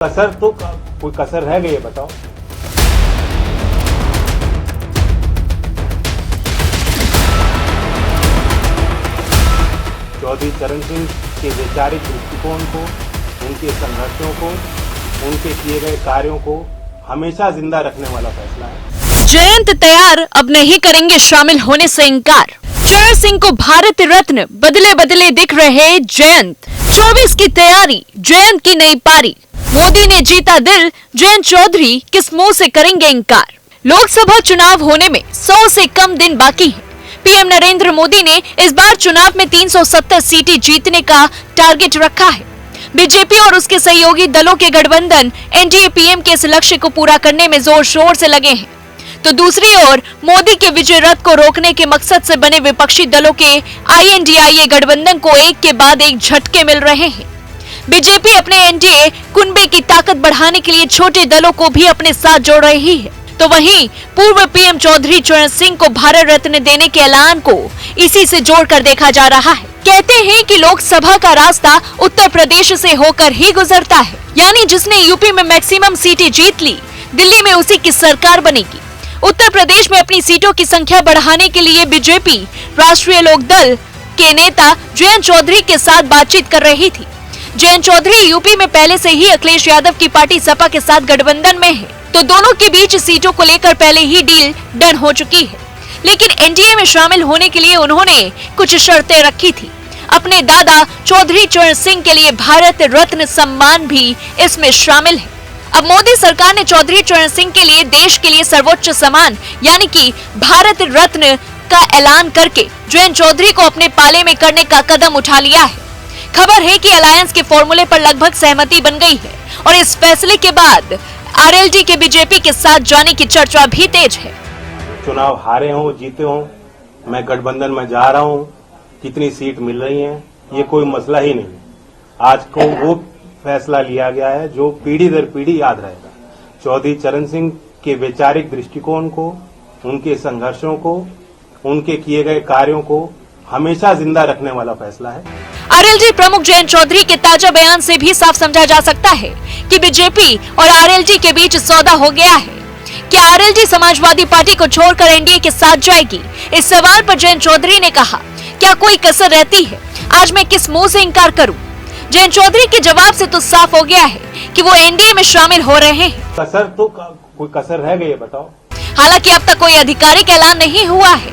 कसर तो कोई कसर रह गई है बताओ। चौधरी चरण सिंह के वैचारिक दृष्टिकोण को, उनके संघर्षों को, उनके किए गए कार्यों को हमेशा जिंदा रखने वाला फैसला है। जयंत तैयार, अब नहीं करेंगे शामिल होने से इंकार। चरण सिंह को भारत रत्न बदले बदले दिख रहे जयंत। 24 की तैयारी, जयंत की नई पारी। मोदी ने जीता दिल, जयंत चौधरी किस मुंह से करेंगे इंकार। लोकसभा चुनाव होने में 100 से कम दिन बाकी हैं। पीएम नरेंद्र मोदी ने इस बार चुनाव में 370 सीटें जीतने का टारगेट रखा है। बीजेपी और उसके सहयोगी दलों के गठबंधन एनडीए पीएम के इस लक्ष्य को पूरा करने में जोर शोर से लगे हैं, तो दूसरी ओर मोदी के विजय रथ को रोकने के मकसद से बने विपक्षी दलों के आईएनडीआईए गठबंधन को एक के बाद एक झटके मिल रहे हैं। बीजेपी अपने एनडीए कुनबे की ताकत बढ़ाने के लिए छोटे दलों को भी अपने साथ जोड़ रही है, तो वहीं पूर्व पीएम चौधरी चरण सिंह को भारत रत्न देने के ऐलान को इसी से जोड़कर देखा जा रहा है। कहते हैं कि लोकसभा का रास्ता उत्तर प्रदेश से होकर ही गुजरता है, यानी जिसने यूपी में मैक्सिमम सीटें जीत ली, दिल्ली में उसी की सरकार बनेगी। उत्तर प्रदेश में अपनी सीटों की संख्या बढ़ाने के लिए बीजेपी राष्ट्रीय लोकदल के नेता जयंत चौधरी के साथ बातचीत कर रही थी। जयंत चौधरी यूपी में पहले से ही अखिलेश यादव की पार्टी सपा के साथ गठबंधन में है, तो दोनों के बीच सीटों को लेकर पहले ही डील डन हो चुकी है। लेकिन एनडीए में शामिल होने के लिए उन्होंने कुछ शर्तें रखी थी। अपने दादा चौधरी चरण सिंह के लिए भारत रत्न सम्मान भी इसमें शामिल है। अब मोदी सरकार ने चौधरी चरण सिंह के लिए देश के लिए सर्वोच्च सम्मान यानी कि भारत रत्न का ऐलान करके जयंत चौधरी को अपने पाले में करने का कदम उठा लिया है। खबर है कि अलायंस के फॉर्मूले पर लगभग सहमति बन गई है और इस फैसले के बाद आरएलडी के बीजेपी के साथ जाने की चर्चा भी तेज है। चुनाव हारे हों जीते हों, मैं गठबंधन में जा रहा हूं, कितनी सीट मिल रही हैं ये कोई मसला ही नहीं। आज को वो फैसला लिया गया है जो पीढ़ी दर पीढ़ी याद रहेगा। चौधरी चरण सिंह के वैचारिक दृष्टिकोण को, उनके संघर्षों को, उनके किए गए कार्यों को हमेशा जिंदा रखने वाला फैसला है। आरएलडी प्रमुख जयंत चौधरी के ताजा बयान से भी साफ समझा जा सकता है कि बीजेपी और आरएलडी के बीच सौदा हो गया है। क्या आरएलडी समाजवादी पार्टी को छोड़कर एनडीए के साथ जाएगी? इस सवाल पर जयंत चौधरी ने कहा, क्या कोई कसर रहती है? आज मैं किस मुंह से इंकार करूं? जयंत चौधरी के जवाब से तो साफ हो गया है कि वो एनडीए में शामिल हो रहे हैं। कसर तो कोई कसर रह गई है बताओ। हालांकि अब तक कोई आधिकारिक ऐलान नहीं हुआ है,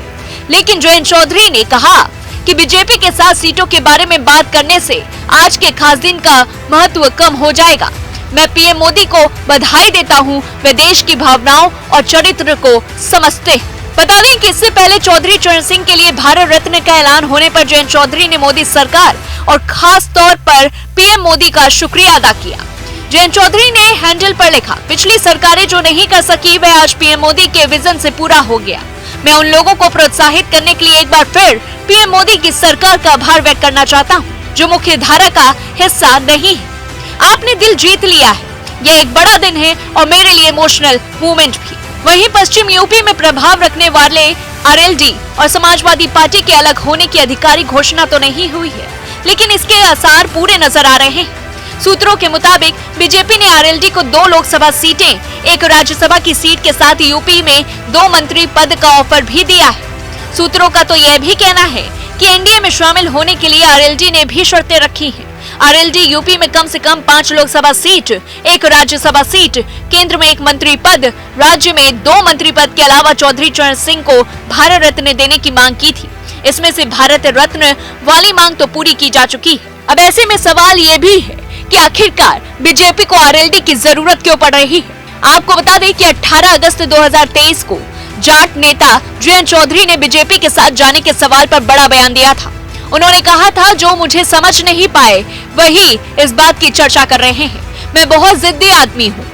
लेकिन जयंत चौधरी ने कहा कि बीजेपी के साथ सीटों के बारे में बात करने से आज के खास दिन का महत्व कम हो जाएगा। मैं पीएम मोदी को बधाई देता हूं, वे देश की भावनाओं और चरित्र को समझते हैं। बता दें कि इससे पहले चौधरी चरण सिंह के लिए भारत रत्न का ऐलान होने पर जयंत चौधरी ने मोदी सरकार और खास तौर पर पीएम मोदी का शुक्रिया अदा किया। जयंत चौधरी ने हैंडल पर लिखा, पिछली सरकारें जो नहीं कर सकी वह आज पीएम मोदी के विजन से पूरा हो गया। मैं उन लोगों को प्रोत्साहित करने के लिए एक बार फिर पीएम मोदी की सरकार का आभार व्यक्त करना चाहता हूं, जो मुख्य धारा का हिस्सा नहीं है। आपने दिल जीत लिया है, यह एक बड़ा दिन है और मेरे लिए इमोशनल मूवमेंट भी। वहीं पश्चिम यूपी में प्रभाव रखने वाले आरएलडी और समाजवादी पार्टी के अलग होने की आधिकारिक घोषणा तो नहीं हुई है, लेकिन इसके आसार पूरे नजर आ रहे हैं। सूत्रों के मुताबिक बीजेपी ने आरएलडी को 2 लोकसभा सीटें, 1 राज्यसभा की सीट के साथ यूपी में 2 मंत्री पद का ऑफर भी दिया है। सूत्रों का तो यह भी कहना है कि एनडीए में शामिल होने के लिए आरएलडी ने भी शर्तें रखी हैं। आरएलडी यूपी में कम से कम 5 लोकसभा सीट, 1 राज्यसभा सीट, केंद्र में 1 मंत्री पद, राज्य में 2 मंत्री पद के अलावा चौधरी चरण सिंह को भारत रत्न देने की मांग की थी। इसमें से भारत रत्न वाली मांग तो पूरी की जा चुकी है। अब ऐसे में सवाल ये भी है कि आखिरकार बीजेपी को आरएलडी की जरूरत क्यों पड़ रही है? आपको बता दें कि 18 अगस्त 2023 को जाट नेता जयंत चौधरी ने बीजेपी के साथ जाने के सवाल पर बड़ा बयान दिया था। उन्होंने कहा था, जो मुझे समझ नहीं पाए वही इस बात की चर्चा कर रहे हैं। मैं बहुत जिद्दी आदमी हूँ,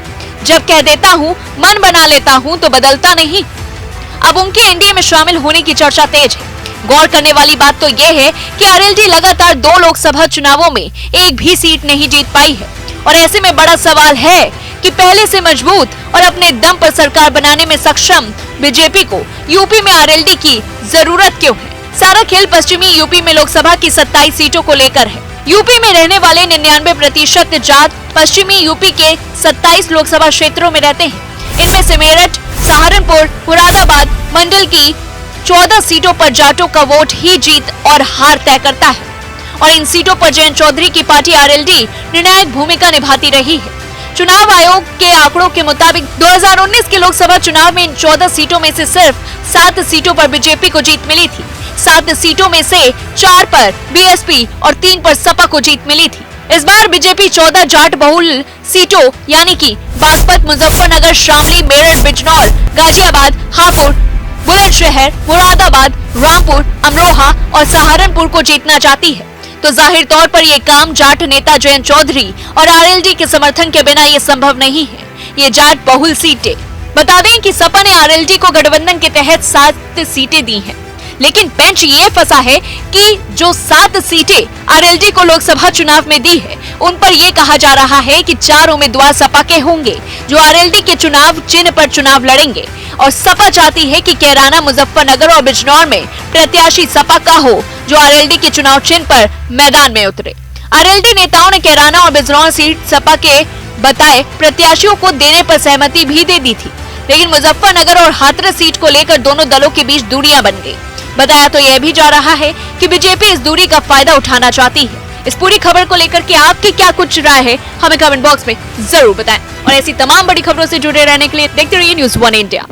जब कह देता हूँ, मन बना लेता हूँ तो बदलता नहीं। अब उनके एनडीए में शामिल होने की चर्चा तेज है। गौर करने वाली बात तो ये है कि आरएलडी लगातार 2 लोकसभा चुनावों में एक भी सीट नहीं जीत पाई है और ऐसे में बड़ा सवाल है कि पहले से मजबूत और अपने दम पर सरकार बनाने में सक्षम बीजेपी को यूपी में आरएलडी की जरूरत क्यों है? सारा खेल पश्चिमी यूपी में लोकसभा की 27 सीटों को लेकर है। यूपी में रहने वाले 99% जाट पश्चिमी यूपी के 27 लोकसभा क्षेत्रों में रहते हैं। इनमें से मेरठ, सहारनपुर, मुरादाबाद मंडल की 14 सीटों पर जाटों का वोट ही जीत और हार तय करता है और इन सीटों पर जयंत चौधरी की पार्टी आरएलडी निर्णायक भूमिका निभाती रही है। चुनाव आयोग के आंकड़ों के मुताबिक 2019 के लोकसभा चुनाव में इन 14 सीटों में से सिर्फ 7 सीटों पर बीजेपी को जीत मिली थी। 7 सीटों में से 4 पर बीएसपी और 3 पर सपा को जीत मिली थी। इस बार बीजेपी 14 जाट बहुल सीटों यानी कि बागपत, मुजफ्फरनगर, शामली, मेरठ, बिजनौर, गाजियाबाद, हापुड़, बुलंदशहर, मुरादाबाद, रामपुर, अमरोहा और सहारनपुर को जीतना चाहती है। तो जाहिर तौर पर ये काम जाट नेता जयंत चौधरी और आरएलडी के समर्थन के बिना ये संभव नहीं है। ये जाट बहुल सीटें, बता दें कि सपा ने आरएलडी को गठबंधन के तहत 7 सीटें दी हैं, लेकिन बेंच ये फंसा है कि जो 7 सीटें आरएलडी को लोकसभा चुनाव में दी है, उन पर यह कहा जा रहा है कि 4 उम्मीदवार सपा के होंगे जो आरएलडी के चुनाव चिन्ह पर चुनाव लड़ेंगे और सपा चाहती है कि कैराना, मुजफ्फरनगर और बिजनौर में प्रत्याशी सपा का हो जो आरएलडी के चुनाव चिन्ह पर मैदान में उतरे। आरएलडी नेताओं ने कैराना और बिजनौर सीट सपा के बताए प्रत्याशियों को देने पर सहमति भी दे दी थी, लेकिन मुजफ्फरनगर और हाथरस सीट को लेकर दोनों दलों के बीच दूरियां बन गई। बताया तो यह भी जा रहा है कि बीजेपी इस दूरी का फायदा उठाना चाहती है। इस पूरी खबर को लेकर के आपकी क्या कुछ राय है, हमें कमेंट बॉक्स में जरूर बताएं और ऐसी तमाम बड़ी खबरों से जुड़े रहने के लिए देखते रहिए न्यूज़ 1 इंडिया।